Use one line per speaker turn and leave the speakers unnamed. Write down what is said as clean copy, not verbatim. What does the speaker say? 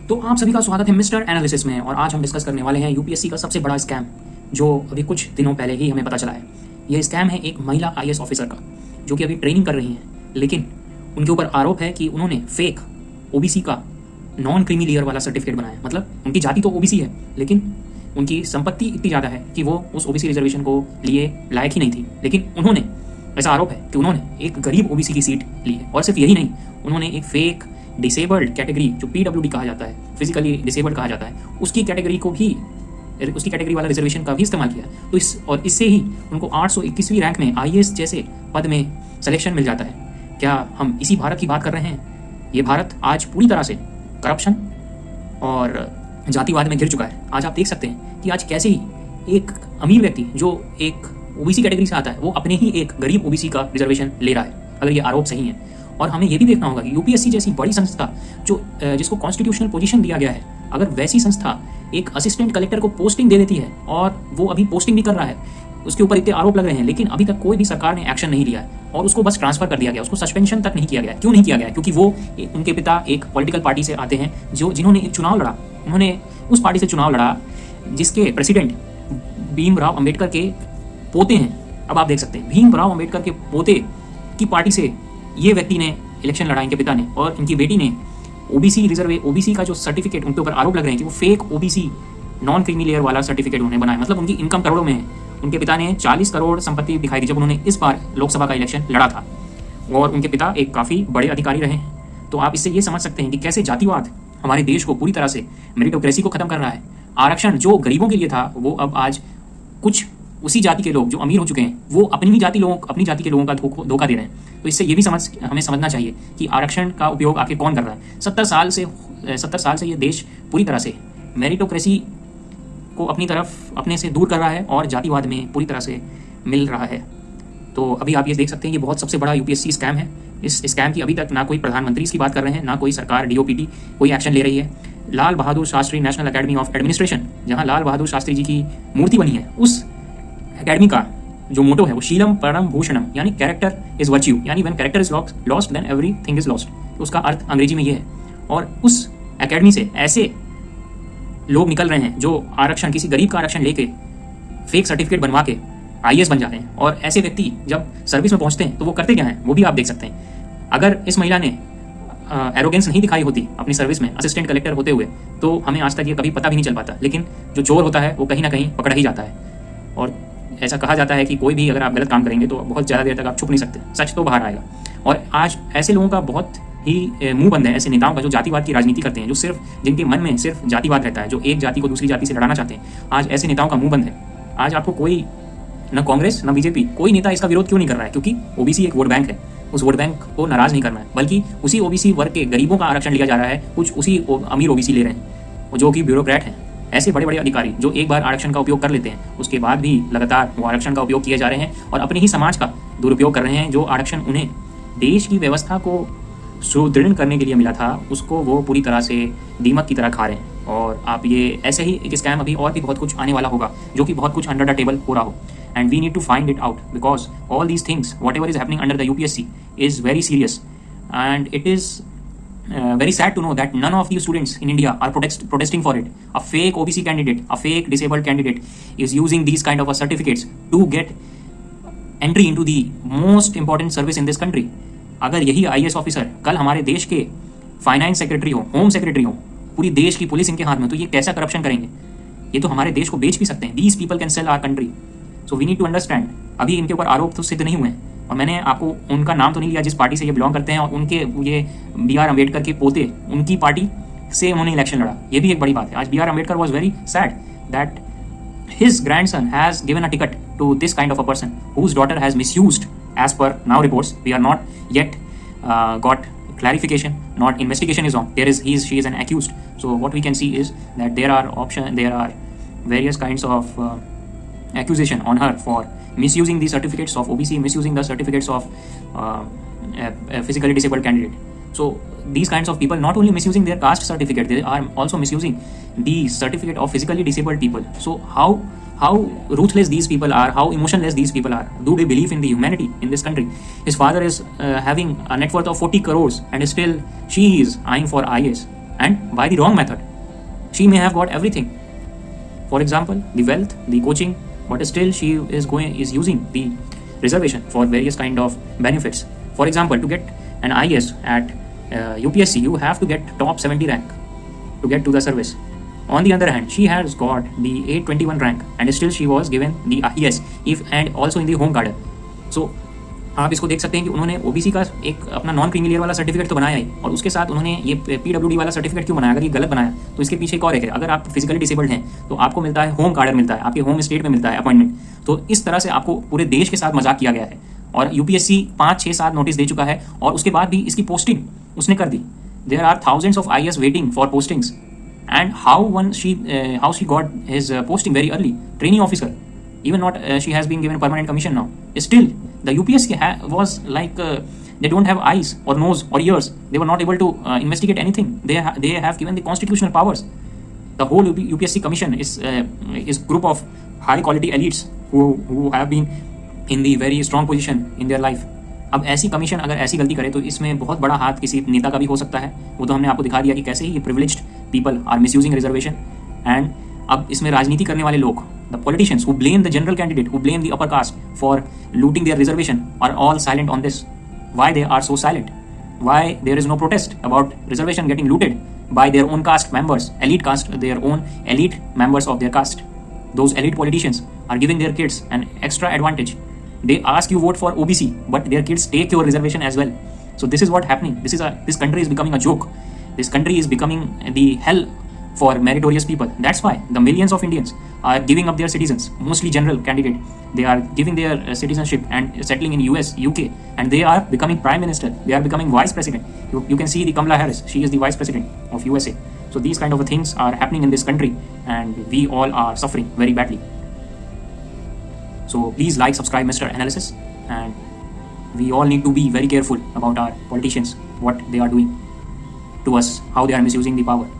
तो आप सभी का स्वागत है मिस्टर एनालिसिस में। और आज हम डिस्कस करने वाले हैं यूपीएससी का सबसे बड़ा स्कैम, जो अभी कुछ दिनों पहले ही हमें पता चला है। यह स्कैम है एक महिला आईएएस ऑफिसर का, जो कि अभी ट्रेनिंग कर रही हैं, लेकिन उनके ऊपर आरोप है कि उन्होंने फेक ओबीसी का नॉन क्रीमी लेयर वाला सर्टिफिकेट बनाया। मतलब उनकी जाति तो ओबीसी है, लेकिन उनकी संपत्ति इतनी ज़्यादा है कि वो उस ओबीसी रिजर्वेशन को लिए लायक ही नहीं थी। लेकिन उन्होंने, ऐसा आरोप है कि उन्होंने एक गरीब ओबीसी की सीट ली है। और सिर्फ यही नहीं, उन्होंने एक फेक डिसेबल्ड कैटेगरी, जो पीडब्ल्यूडी कहा जाता है, फिजिकली डिसेबल्ड कहा जाता है, उसकी कैटेगरी वाला रिजर्वेशन का भी इस्तेमाल किया। तो इससे ही उनको 821वीं रैंक में आईएएस जैसे पद में सिलेक्शन मिल जाता है। क्या हम इसी भारत की बात कर रहे हैं? ये भारत आज पूरी तरह से करप्शन और जातिवाद में घिर चुका है। आज आप देख सकते हैं कि आज कैसे ही एक अमीर व्यक्ति जो एक ओबीसी कैटेगरी से आता है, वो अपने ही एक गरीब ओबीसी का रिजर्वेशन ले रहा है, अगर ये आरोप सही है। और हमें ये भी देखना होगा कि यूपीएससी जैसी बड़ी संस्था, जिसको कॉन्स्टिट्यूशनल पोजीशन दिया गया है, अगर वैसी संस्था एक असिस्टेंट कलेक्टर को पोस्टिंग दे देती है, और वो अभी पोस्टिंग भी कर रहा है, उसके ऊपर इतने आरोप लग रहे हैं, लेकिन अभी तक कोई भी सरकार ने एक्शन नहीं लिया है और उसको बस ट्रांसफर कर दिया गया, उसको सस्पेंशन तक नहीं किया गया। क्यों नहीं किया गया? क्योंकि उनके पिता एक पॉलिटिकल पार्टी से आते हैं, जिन्होंने एक चुनाव लड़ा। उन्होंने उस पार्टी से चुनाव लड़ा जिसके प्रेसिडेंट भीमराव अंबेडकर के पोते हैं। अब आप देख सकते हैं, भीमराव अंबेडकर के पोते की पार्टी से ये व्यक्ति ने इलेक्शन लड़ा, इनके पिता ने, और इनकी बेटी ने ओबीसी का जो सर्टिफिकेट, उनके ऊपर आरोप लग रहे हैं कि वो fake OBC non creamy layer वाला सर्टिफिकेट उन्होंने बनाया। मतलब उनकी इनकम करोड़ों में है। उनके पिता ने 40 करोड़ संपत्ति दिखाई दी जब उन्होंने इस बार लोकसभा का इलेक्शन लड़ा था, और उनके पिता एक काफ़ी बड़े अधिकारी रहे हैं। तो आप इससे ये समझ सकते हैं कि कैसे जातिवाद हमारे देश को पूरी तरह से, मेरिटोक्रेसी को खत्म कर रहा है। आरक्षण जो गरीबों के लिए था, वो अब आज कुछ उसी जाति के लोग जो अमीर हो चुके हैं, वो अपनी जाति के लोगों का धोखा दे रहे हैं। तो इससे ये भी हमें समझना चाहिए कि आरक्षण का उपयोग आखिर कौन कर रहा है। 70 साल से ये देश पूरी तरह से मेरिटोक्रेसी को अपनी तरफ अपने से दूर कर रहा है और जातिवाद में पूरी तरह से मिल रहा है। तो अभी आप ये देख सकते हैं, ये बहुत सबसे बड़ा यूपीएससी स्कैम है। इस स्कैम की अभी तक ना कोई प्रधानमंत्री इसकी बात कर रहे हैं, ना कोई सरकार डीओपीटी कोई एक्शन ले रही है। Lal Bahadur Shastri national academy of administration, जहां लाल बहादुर शास्त्री जी की मूर्ति बनी है, उस एकेडमी का जो मोटो है वो शीलम परम भूषणम, यानी कैरेक्टर इज वर्च्यू, यानी when character is lost then everything is lost. उसका अर्थ अंग्रेजी में ये है। और उस एकेडमी से ऐसे लोग निकल रहे हैं जो आरक्षण, किसी गरीब का आरक्षण लेके फेक सर्टिफिकेट बनवा के आईएएस बन जाते हैं। और ऐसे व्यक्ति जब सर्विस में पहुंचते हैं तो वो करते क्या हैं, वो भी आप देख सकते हैं। अगर इस महिला ने एरोगेंस नहीं दिखाई होती अपनी सर्विस में असिस्टेंट कलेक्टर होते हुए, तो हमें आज तक ये कभी पता भी नहीं चल पाता। लेकिन जो चोर होता है वो कहीं ना कहीं पकड़ा ही जाता है। और ऐसा कहा जाता है कि कोई भी अगर आप गलत काम करेंगे तो बहुत ज़्यादा देर तक आप छुप नहीं सकते, सच तो बाहर आएगा। और आज ऐसे लोगों का बहुत ही मुंह बंद है, ऐसे नेताओं का जो जातिवाद की राजनीति करते हैं, जिनके मन में सिर्फ जातिवाद रहता है, जो एक जाति को दूसरी जाति से लड़ाना चाहते हैं। आज ऐसे नेताओं का मुंह बंद है। आज आपको कोई, न कांग्रेस न बीजेपी, कोई नेता इसका विरोध क्यों नहीं कर रहा है? क्योंकि ओबीसी एक वोट बैंक है। उस वोट बैंक को नाराज नहीं करना है, बल्कि उसी ओबीसी वर्ग के गरीबों का आरक्षण लिया जा रहा है, कुछ उसी अमीर ओबीसी ले रहे हैं, जो कि ब्यूरोक्रेट हैं। ऐसे बड़े बड़े अधिकारी जो एक बार आरक्षण का उपयोग कर लेते हैं, उसके बाद भी लगातार वो आरक्षण का उपयोग किए जा रहे हैं और अपने ही समाज का दुरुपयोग कर रहे हैं। जो आरक्षण उन्हें देश की व्यवस्था को सुदृढ़ करने के लिए मिला था, उसको वो पूरी तरह से दीमक की तरह खा रहे हैं। और आप ये ऐसे ही एक स्कैम अभी और भी बहुत कुछ आने वाला होगा, जो कि बहुत कुछ अंडर द टेबल हो रहा हो। And we need to find it out, because all these things, whatever is happening under the UPSC, is very serious, and it is very sad to know that none of the students in India are protesting for it. A fake OBC candidate, a fake disabled candidate, is using these kind of certificates to get entry into the most important service in this country. अगर यही IAS officer कल हमारे देश के finance secretary हो, home secretary हो, पूरी देश की पुलिस इनके हाथ में, तो ये कैसा करप्शन करेंगे? ये तो हमारे देश को बेच भी सकते हैं। These people can sell our country. So we need to understand. अभी इनके ऊपर आरोप तो सिद्ध नहीं हुए हैं, और मैंने आपको उनका नाम तो नहीं लिया जिस पार्टी से ये बिलोंग करते हैं, और उनके ये BR अम्बेडकर के पोते, उनकी पार्टी से उन्होंने इलेक्शन लड़ा। ये भी एक बड़ी बात है। आज BR Ambedkar was very sad that his grandson has given a ticket to this kind of a person whose daughter has misused, as per now reports. We are not yet got clarification, not investigation is on. She is an accused. So what we can see is that there are various kinds of accusation on her for misusing the certificates of OBC, misusing the certificates of a physically disabled candidate. So these kinds of people not only misusing their caste certificate, they are also misusing the certificate of physically disabled people. So how ruthless these people are, how emotionless these people are. Do they believe in the humanity in this country? His father is having a net worth of 40 crores and still she is eyeing for IAS. and by the wrong method. She may have got everything, for example, the wealth, the coaching, but still she is using the reservation for various kind of benefits. For example, to get an IAS at UPSC, you have to get top 70 rank to get to the service. On the other hand, she has got the 821 rank and still she was given the IAS if and also in the home garden. So आप इसको देख सकते हैं कि उन्होंने OBC का एक अपना नॉन क्रीमी वाला सर्टिफिकेट तो बनाया ही, और उसके साथ उन्होंने ये पीडब्ल्यूडी वाला सर्टिफिकेट क्यों बनाया? अगर ये गलत बनाया तो इसके पीछे एक और है, अगर आप फिजिकली डिसेबल्ड हैं तो आपको मिलता है होम गार्डर, मिलता है आपके होम स्टेट में मिलता है अपॉइंटमेंट। तो इस तरह से आपको पूरे देश के साथ मजाक किया गया है, और यूपीएससी 5, 6, 7 नोटिस दे चुका है, और उसके बाद भी इसकी पोस्टिंग उसने कर दी। There are thousands of IAS waiting for postings, and how she got his posting very early, training officer, even not she has been given permanent commission now. Still the UPSC was like they don't have eyes or nose or ears. They were not able to investigate anything. They have given the constitutional powers. The whole UPSC commission is group of high quality elites who have been in the very strong position in their life. अब ऐसी commission अगर ऐसी गलती करे तो इसमें बहुत बड़ा हाथ किसी नेता का भी हो सकता है। वो तो हमने आपको दिखा दिया कि कैसे ही ये privileged people are misusing reservation. And अब इसमें राजनीति करने वाले लोग, the politicians who blame the general candidate, who blame the upper caste for looting their reservation, are all silent on this. Why they are so silent? Why there is no protest about reservation getting looted by their own caste members, elite caste, their own elite members of their caste? Those elite politicians are giving their kids an extra advantage. They ask you vote for OBC, but their kids take your reservation as well. So this is what happening. This country is becoming a joke. This country is becoming the hell for meritorious people. That's why the millions of Indians are giving up their citizens, mostly general candidate. They are giving their citizenship and settling in US, UK, and they are becoming prime minister. They are becoming vice president. You can see the Kamala Harris. She is the vice president of USA. So these kind of things are happening in this country, and we all are suffering very badly. So please like, subscribe Mr. Analysis, and we all need to be very careful about our politicians, what they are doing to us, how they are misusing the power.